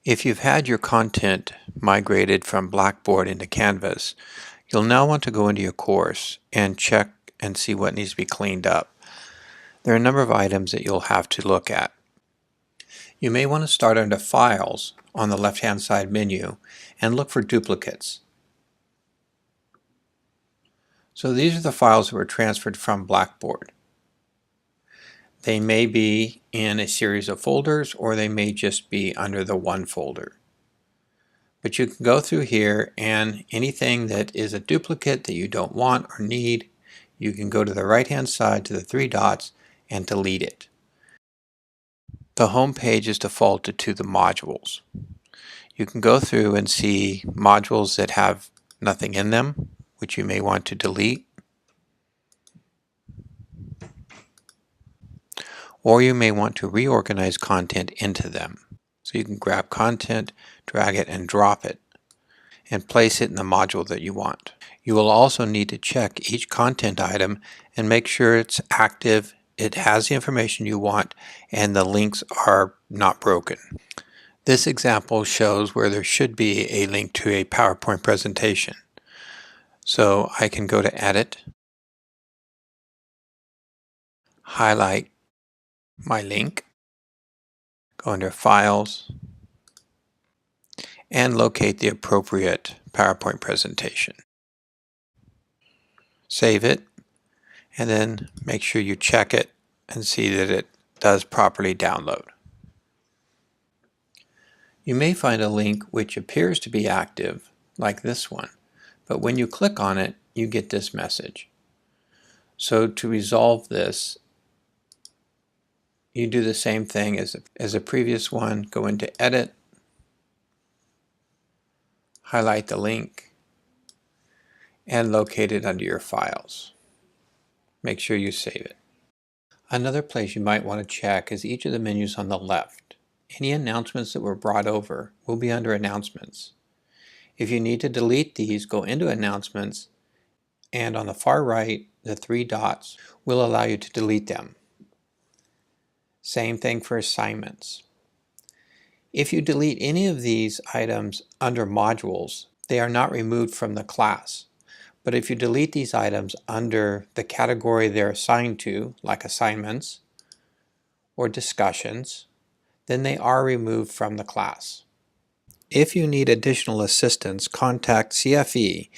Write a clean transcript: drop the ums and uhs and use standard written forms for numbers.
If you've had your content migrated from Blackboard into Canvas, you'll now want to go into your course and check and see what needs to be cleaned up. There are a number of items that you'll have to look at. You may want to start under Files on the left-hand side menu and look for duplicates. So these are the files that were transferred from Blackboard. They may be in a series of folders, or they may just be under the one folder. But you can go through here, and anything that is a duplicate that you don't want or need, you can go to the right hand side to the three dots and delete it. The home page is defaulted to the modules. You can go through and see modules that have nothing in them, which you may want to delete. Or you may want to reorganize content into them. So you can grab content, drag it, and drop it, and place it in the module that you want. You will also need to check each content item and make sure it's active, it has the information you want, and the links are not broken. This example shows where there should be a link to a PowerPoint presentation. So I can go to Edit, highlight my link, go under Files, and locate the appropriate PowerPoint presentation. Save it, and then make sure you check it and see that it does properly download. You may find a link which appears to be active, like this one, but when you click on it, you get this message. So to resolve this, you do the same thing as the previous one. Go into Edit, highlight the link, and locate it under your files. Make sure you save it. Another place you might want to check is each of the menus on the left. Any announcements that were brought over will be under Announcements. If you need to delete these, go into Announcements, and on the far right, the three dots will allow you to delete them. Same thing for assignments. If you delete any of these items under modules, they are not removed from the class. But if you delete these items under the category they're assigned to, like assignments or discussions, then they are removed from the class. If you need additional assistance, contact CFE